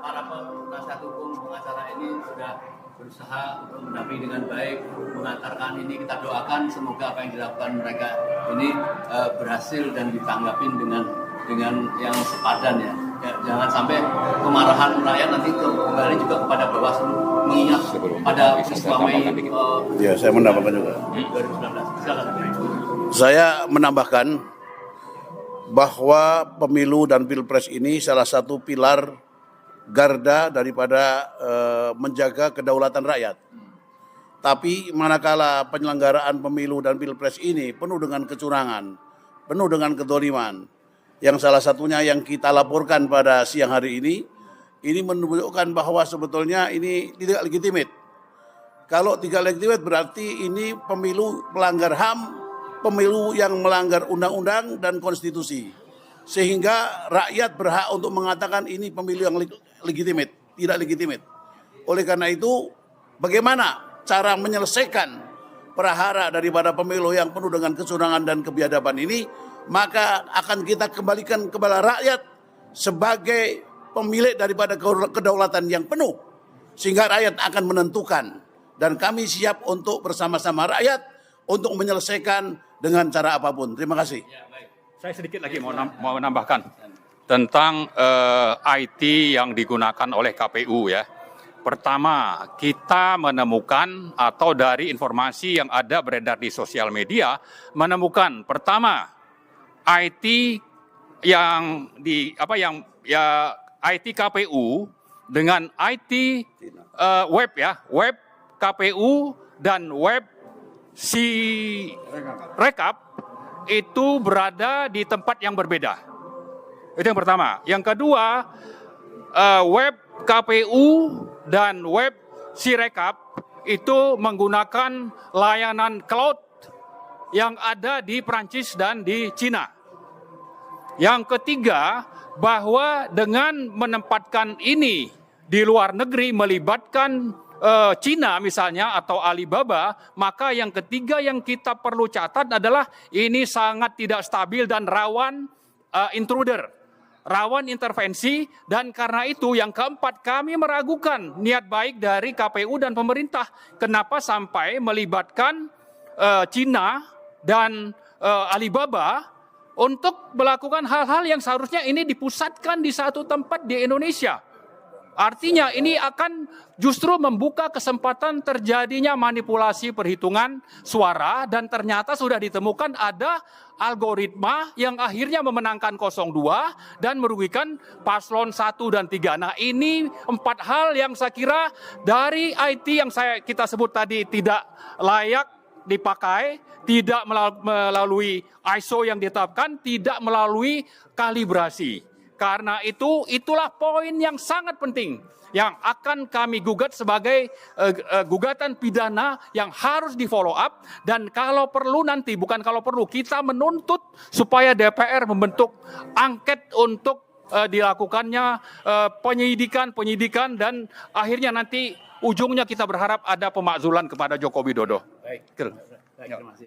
para penasihat hukum pengacara ini sudah berusaha untuk mendampingi dengan baik, mengantarkan ini. Kita doakan semoga apa yang dilakukan mereka ini berhasil dan ditanggapin dengan yang sepadan ya. Jangan sampai kemarahan rakyat nanti kembali juga kepada Bawaslu, mengingat pada peristiwa Mei ya, saya menambahkan juga. 2019. Saya menambahkan bahwa pemilu dan pilpres ini salah satu pilar garda daripada menjaga kedaulatan rakyat. Tapi manakala penyelenggaraan pemilu dan pilpres ini penuh dengan kecurangan, penuh dengan kedoliman, yang salah satunya yang kita laporkan pada siang hari ini menunjukkan bahwa sebetulnya ini tidak legitimate. Kalau tidak legitimate berarti ini pemilu melanggar HAM, pemilu yang melanggar undang-undang dan konstitusi. Sehingga rakyat berhak untuk mengatakan ini pemilu yang legitimate, tidak legitimate. Oleh karena itu, bagaimana cara menyelesaikan prahara daripada pemilu yang penuh dengan kecurangan dan kebiadaban ini, maka akan kita kembalikan kepada rakyat sebagai pemilik daripada kedaulatan yang penuh. Sehingga rakyat akan menentukan. Dan kami siap untuk bersama-sama rakyat untuk menyelesaikan dengan cara apapun. Terima kasih. Saya sedikit lagi mau menambahkan tentang IT yang digunakan oleh KPU ya. Pertama, kita menemukan atau dari informasi yang ada beredar di sosial media menemukan pertama IT yang IT KPU dengan IT web ya, web KPU dan web Rekap itu berada di tempat yang berbeda. Itu yang pertama. Yang kedua, web KPU dan web Sirekap itu menggunakan layanan cloud yang ada di Prancis dan di Cina. Yang ketiga, bahwa dengan menempatkan ini di luar negeri melibatkan Cina misalnya atau Alibaba, maka yang ketiga yang kita perlu catat adalah ini sangat tidak stabil dan rawan intruder, rawan intervensi, dan karena itu yang keempat kami meragukan niat baik dari KPU dan pemerintah. Kenapa sampai melibatkan Cina dan Alibaba untuk melakukan hal-hal yang seharusnya ini dipusatkan di satu tempat di Indonesia. Artinya ini akan justru membuka kesempatan terjadinya manipulasi perhitungan suara dan ternyata sudah ditemukan ada algoritma yang akhirnya memenangkan 02 dan merugikan paslon 1 dan 3. Nah ini 4 hal yang saya kira dari IT yang kita sebut tadi tidak layak dipakai, tidak melalui ISO yang ditetapkan, tidak melalui kalibrasi. Karena itulah poin yang sangat penting yang akan kami gugat sebagai gugatan pidana yang harus di follow up, dan kalau perlu nanti, bukan kalau perlu, kita menuntut supaya DPR membentuk angket untuk dilakukannya penyidikan dan akhirnya nanti ujungnya kita berharap ada pemakzulan kepada Joko Widodo. Baik. Terima kasih.